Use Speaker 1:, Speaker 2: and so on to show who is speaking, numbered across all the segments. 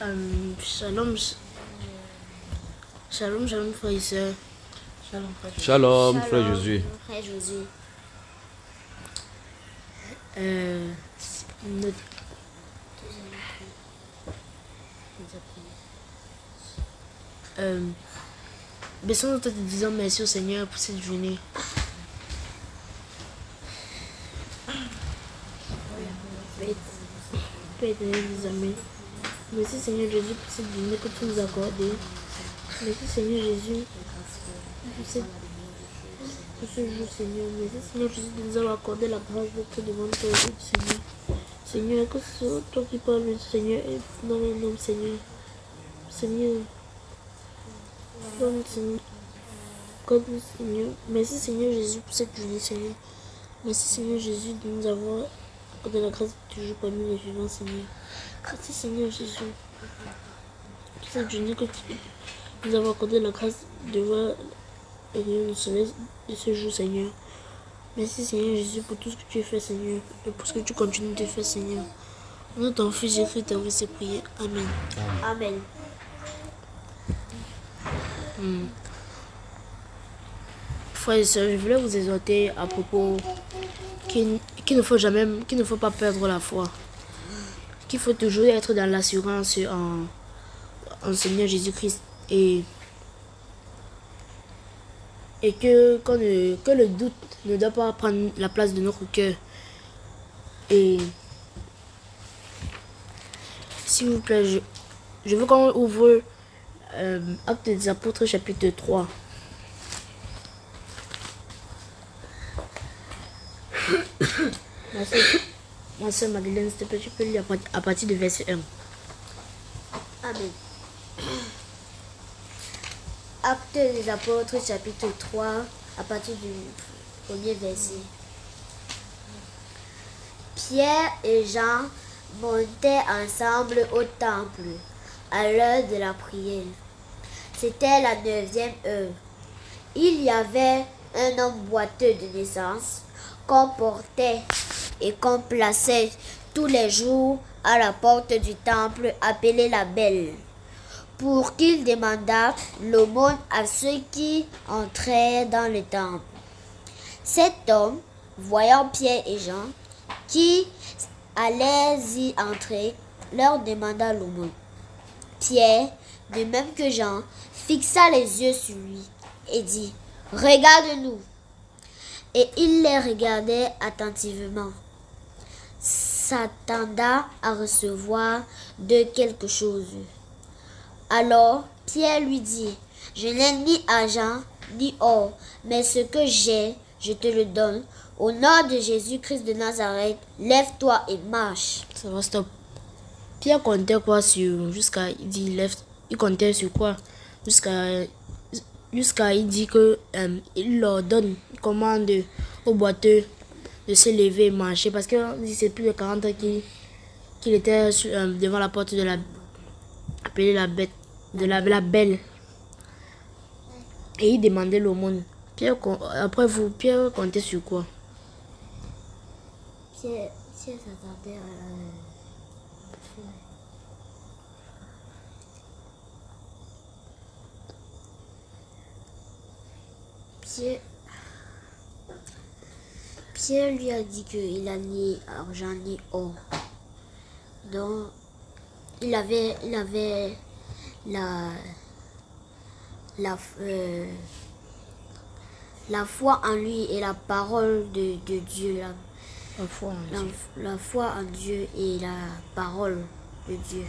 Speaker 1: Shalom, shalom, frère et soeur.
Speaker 2: Shalom, frère Jésus.
Speaker 3: Frère Jésus.
Speaker 1: Notre baissons notre tête et disons merci au Seigneur pour cette journée. Père éternel, des amis. Merci Seigneur Jésus pour cette journée que tu nous as accordée. Merci Seigneur Jésus pour ce jour Seigneur. Merci Seigneur Jésus de nous avoir accordé la grâce d'être devant toi aujourd'hui Seigneur. Seigneur, que ce soit toi qui parles Seigneur et dans le nom Seigneur. Seigneur, donne Seigneur. Seigneur. Merci Seigneur Jésus pour cette journée Seigneur. Merci Seigneur Jésus de nous avoir accordé la grâce toujours parmi les vivants Seigneur. Merci Seigneur Jésus pour cette journée que tu nous avons accordé la grâce de voir le rayon du soleil de ce jour Seigneur. Merci Seigneur Jésus pour tout ce que tu as fait Seigneur et pour ce que tu continues de faire Seigneur. Au nom de ton Fils Jésus, tu as ces prières. Amen.
Speaker 3: Amen.
Speaker 1: Frères et sœurs, je voulais vous exhorter à propos qu'il ne faut pas perdre la foi. Qu'il faut toujours être dans l'assurance en Seigneur Jésus-Christ et que le doute ne doit pas prendre la place de notre cœur. Et s'il vous plaît, je veux qu'on ouvre Actes des Apôtres chapitre 3. Ma soeur Madeleine, s'il te plaît, tu peux lire à partir du verset 1.
Speaker 3: Amen. Actes des Apôtres, chapitre 3, à partir du premier verset. Pierre et Jean montaient ensemble au temple à l'heure de la prière. C'était la 9e heure. Il y avait un homme boiteux de naissance qu'on portait et qu'on plaçait tous les jours à la porte du temple appelée la Belle, pour qu'il demandât l'aumône à ceux qui entraient dans le temple. Cet homme, voyant Pierre et Jean, qui allaient y entrer, leur demanda l'aumône. Pierre, de même que Jean, fixa les yeux sur lui et dit, « Regarde-nous !» Et il les regardait attentivement, s'attendant à recevoir de quelque chose. Alors Pierre lui dit, « Je n'ai ni argent ni or, mais ce que j'ai, je te le donne. Au nom de Jésus-Christ de Nazareth, lève-toi et marche. »
Speaker 1: Ça va, stop. Pierre comptait quoi sur... Il comptait sur quoi jusqu'à il dit que il leur donne, il commande aux boiteux de se lever et marcher, parce que c'est plus de 40 ans qu'il était devant la porte de la appelée la bête de la Belle, et il demandait l'aumône. Pierre comptait sur quoi?
Speaker 3: Pierre s'attendait à Pierre lui a dit qu'il n'a ni argent ni or. Donc, il avait la foi en lui et la parole de Dieu. La foi en Dieu et la parole de Dieu.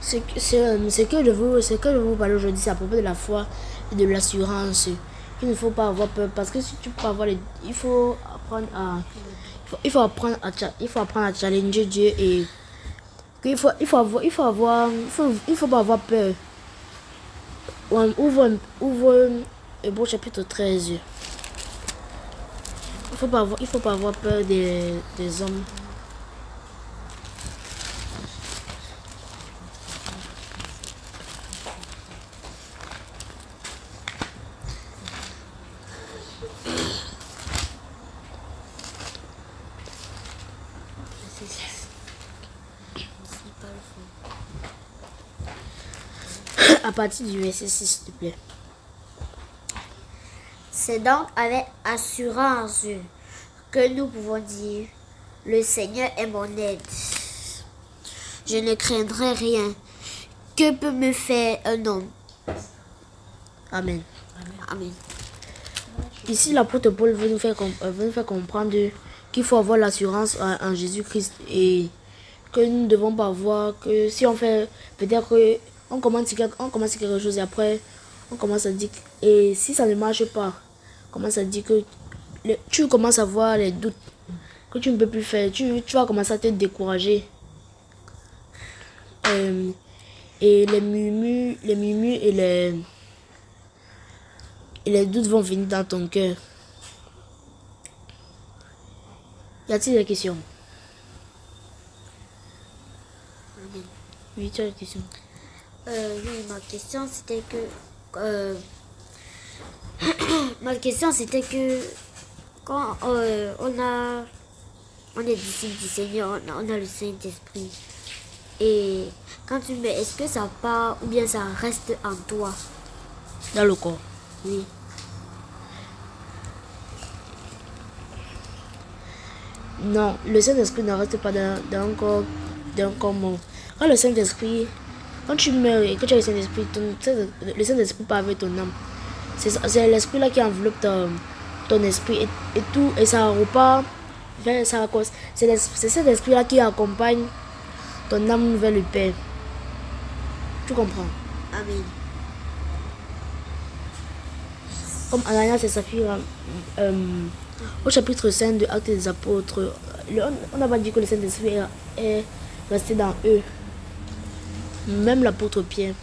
Speaker 1: Ce que je veux vous parler aujourd'hui, c'est à propos de la foi et de l'assurance. Il ne faut pas avoir peur, parce que si tu peux avoir il faut apprendre à challenger Dieu, et il faut pas avoir peur. Ouvre Hébreux chapitre 13. Il faut pas avoir peur des hommes. à partir du verset 6, s'il te plaît.
Speaker 3: C'est donc avec assurance que nous pouvons dire, le Seigneur est mon aide. Je ne craindrai rien. Que peut me faire un homme?
Speaker 1: Amen.
Speaker 3: Amen.
Speaker 1: Ici, l'apôtre Paul veut nous faire comprendre qu'il faut avoir l'assurance en Jésus-Christ et que nous ne devons pas voir que si on fait, peut-être qu'on commence quelque chose et après, on commence à dire, et si ça ne marche pas, on commence à dire que tu commences à voir les doutes, que tu ne peux plus faire, tu vas commencer à te décourager. Et les murmures et les doutes vont venir dans ton cœur. Y a-t-il des questions? Oui, tu as des questions.
Speaker 3: Oui, ma question c'était que ma question c'était que quand on est disciple du Seigneur, on a le Saint-Esprit. Et quand tu mets, est-ce que ça part ou bien ça reste en toi?
Speaker 1: Dans le corps.
Speaker 3: Oui.
Speaker 1: Non, le Saint-Esprit ne reste pas dans un corps mort. Quand le Saint-Esprit, quand tu meurs et que tu as le Saint-Esprit, le Saint-Esprit part avec ton âme. C'est l'esprit là qui enveloppe ton esprit et tout, et ça repart vers sa cause. C'est cet esprit là qui accompagne ton âme vers le Père. Tu comprends?
Speaker 3: Amen.
Speaker 1: Comme Ananias et Saphira, au chapitre 5 de Actes des Apôtres, on n'a pas dit que le Saint-Esprit est resté dans eux. Même l'apôtre Pierre.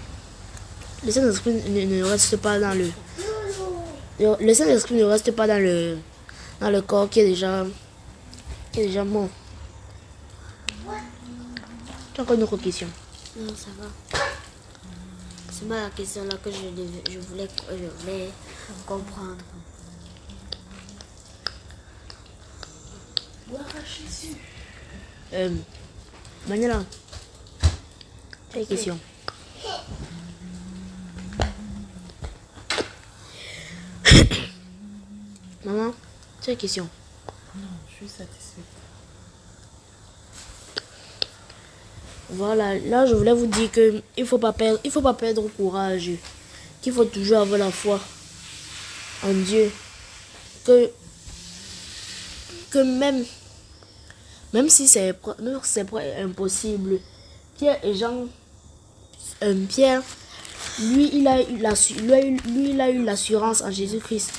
Speaker 1: Le Saint-Esprit ne reste pas dans le... Le Saint-Esprit ne reste pas dans le corps qui est déjà mort. Tu as encore une autre question?
Speaker 3: Non, ça va. C'est moi la question là que je voulais comprendre.
Speaker 1: Manuela, tu as une question? Maman, tu as une question?
Speaker 2: Non, je suis satisfaite.
Speaker 1: Voilà, là je voulais vous dire que il faut pas perdre courage, qu'il faut toujours avoir la foi en Dieu, que même si c'est impossible, Pierre et Jean, Pierre, lui il a eu l'assurance en Jésus-Christ.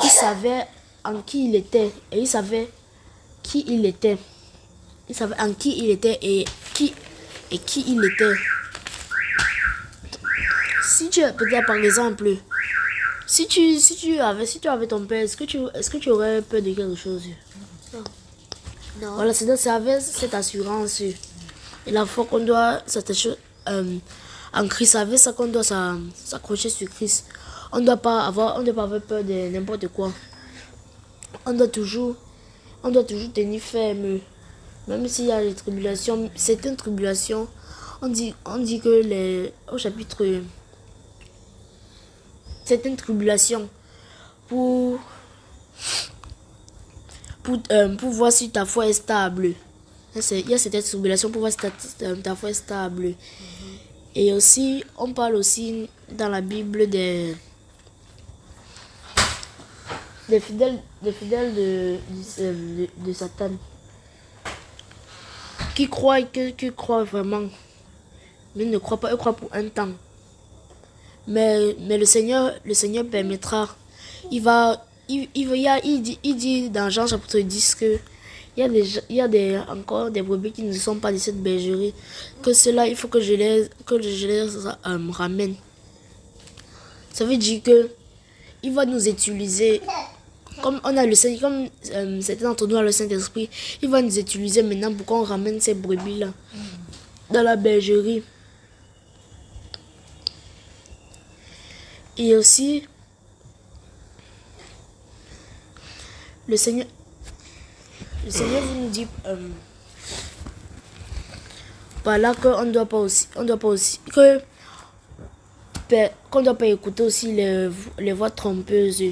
Speaker 1: Il savait en qui il était et il savait qui il était. Il savait en qui il était et qui il était. Si tu peut-être par exemple, si tu avais ton père, est-ce que tu aurais peur de quelque chose?
Speaker 3: Non.
Speaker 1: Voilà, c'est avec cette assurance et la foi qu'on doit en Christ, avec ça qu'on doit s'accrocher sur Christ. On ne doit pas avoir peur de n'importe quoi. On doit toujours tenir ferme. Même s'il y a des tribulations, certaines tribulations, on dit que au chapitre, certaines tribulations pour voir si ta foi est stable. Il y a certaines tribulations pour voir si ta foi est stable. Et aussi, on parle aussi dans la Bible des fidèles de Satan. Qui croient vraiment, mais ne croient pas, ils croient pour un temps. Mais le Seigneur permettra. Il dit dans Jean chapitre 10 que il y a encore des brebis qui ne sont pas de cette bergerie. Que cela, il faut que je les ramène. Ça veut dire que il va nous utiliser. Comme on a le Seigneur, comme certains d'entre nous ont le Saint-Esprit, il va nous utiliser maintenant pour qu'on ramène ces brebis-là dans la bergerie. Et aussi, le Seigneur nous dit par là qu'on ne doit pas aussi que qu'on ne doit pas écouter aussi les voix trompeuses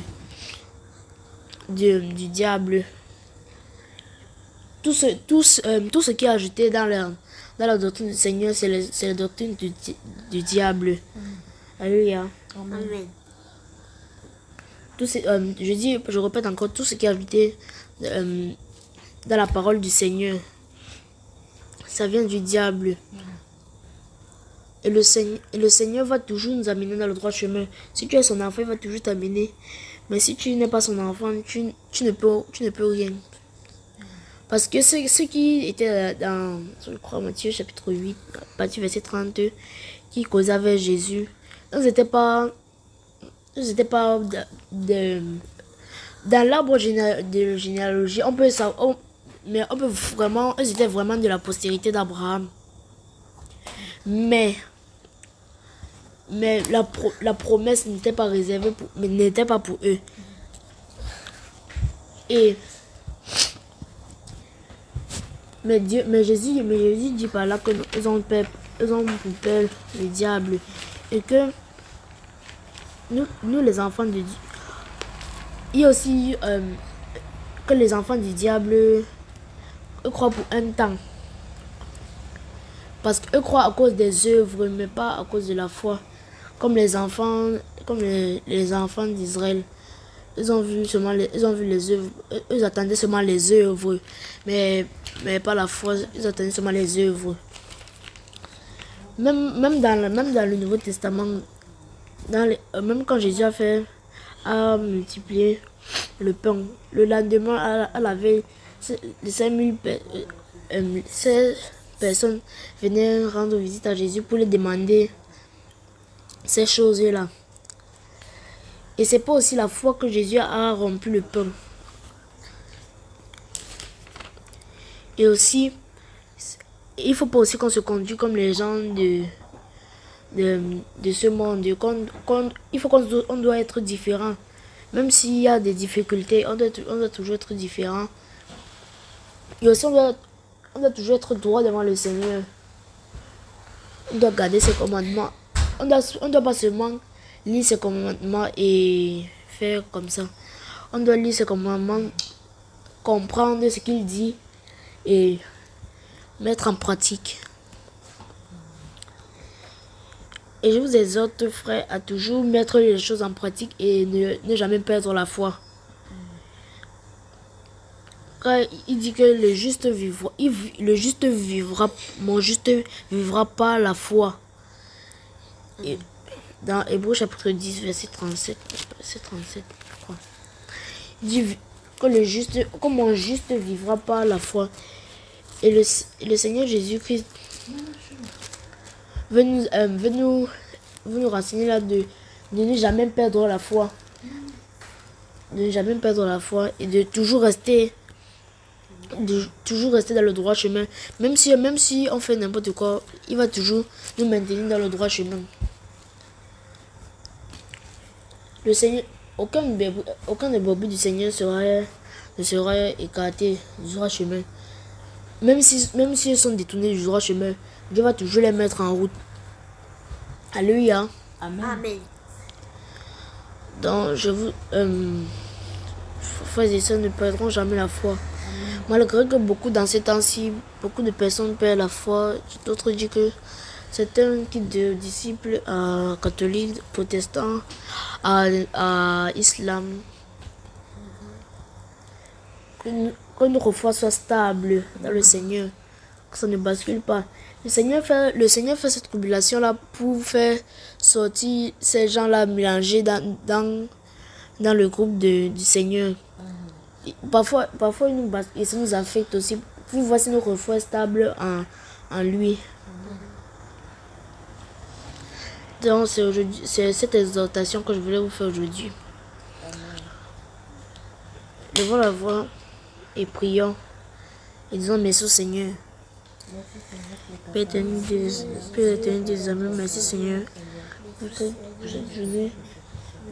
Speaker 1: du diable. Tout ce qui est ajouté dans la doctrine du Seigneur, c'est la doctrine du diable. Alléluia.
Speaker 3: Amen.
Speaker 1: Je répète encore, tout ce qui est ajouté dans la parole du Seigneur, ça vient du diable. Et le Seigneur va toujours nous amener dans le droit chemin. Si tu es son enfant, il va toujours t'amener. Mais si tu n'es pas son enfant, tu ne peux rien. Parce que ceux qui étaient dans, je crois, Matthieu chapitre 8, à partir verset 32, qui causaient avec Jésus, ils n'étaient pas dans l'arbre de généalogie. On peut savoir, mais on peut vraiment, ils étaient vraiment de la postérité d'Abraham. Mais la promesse n'était pas réservée n'était pas pour eux. Mais Jésus dit par là que ils ont pour père le diable. Et que nous les enfants de Dieu, il y a aussi que les enfants du diable, eux croient pour un temps. Parce qu'eux croient à cause des œuvres, mais pas à cause de la foi. Comme les enfants d'Israël. Ils ont vu les œuvres. Ils attendaient seulement les œuvres. Mais pas la foi. Ils attendaient seulement les œuvres. Même dans le Nouveau Testament, même quand Jésus a multiplié le pain, le lendemain, à la veille, les 5000 personnes venaient rendre visite à Jésus pour lui demander ces choses-là. Et c'est pas aussi la foi que Jésus a rompu le pain. Et aussi, il faut pas aussi qu'on se conduise comme les gens de ce monde. Il faut qu'on doit être différent. Même s'il y a des difficultés, on doit toujours être différent. Et aussi, on doit toujours être droit devant le Seigneur. On doit garder ses commandements. On doit pas seulement lire ses commandements et faire comme ça. On doit lire ses commandements, comprendre ce qu'il dit et mettre en pratique. Et je vous exhorte, frères, à toujours mettre les choses en pratique et ne jamais perdre la foi. Car il dit que le juste vivra, mon juste vivra par la foi. Et dans Hébreux chapitre 10, verset 37, je crois. Il dit que mon juste vivra par la foi. Et le Seigneur Jésus-Christ veut nous renseigner là de ne jamais perdre la foi. De ne jamais perdre la foi et de toujours rester dans le droit chemin. Même si on fait n'importe quoi, il va toujours nous maintenir dans le droit chemin. Le Seigneur, aucun des brebis du Seigneur ne sera écarté du droit chemin. Même si ils sont détournés du droit chemin, Dieu va toujours les mettre en route. Alléluia.
Speaker 3: Amen.
Speaker 1: Donc, frères et sœurs ne perdront jamais la foi. Malgré que dans ces temps-ci, beaucoup de personnes perdent la foi, d'autres disent que c'est un kit de disciples catholiques, protestants, à islam. Que notre foi soit stable dans le Seigneur, que ça ne bascule pas. Le Seigneur fait cette tribulation-là pour faire sortir ces gens-là mélangés dans le groupe du Seigneur. Parfois et ça nous affecte aussi pour voir si notre foi est stable en lui. Donc c'est cette exhortation que je voulais vous faire aujourd'hui. Levons la voix et prions et disons merci au Seigneur. Père éternel des amours, merci Seigneur pour cette journée.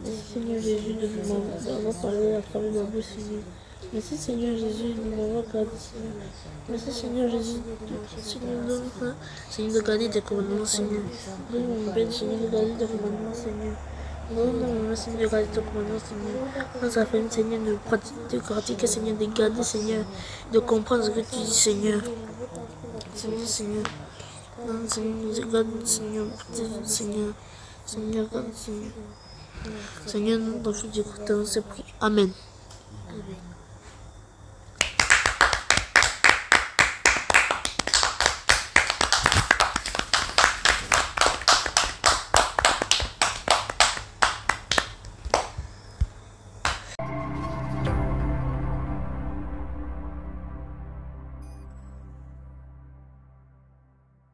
Speaker 1: Merci Seigneur Jésus de m'avoir parlé à travers ma bouche, Seigneur. Merci Seigneur Jésus de m'avoir gardé, Seigneur. Merci Seigneur Jésus, Seigneur, de garder tes commandements, Seigneur. Donne mon Père, Seigneur, de garder tes commandements, Seigneur. Donne-moi, Seigneur, de garder tes commandements, Seigneur. Dans sa famille, Seigneur, de pratiquer, Seigneur, de garder, Seigneur, de comprendre ce que tu dis, Seigneur. Seigneur, Seigneur. Non, Seigneur, garde, Seigneur, Seigneur. Seigneur, garde, Seigneur. Seigneur, nous t'en fous du coup, c'est pris. Amen.
Speaker 3: Amen.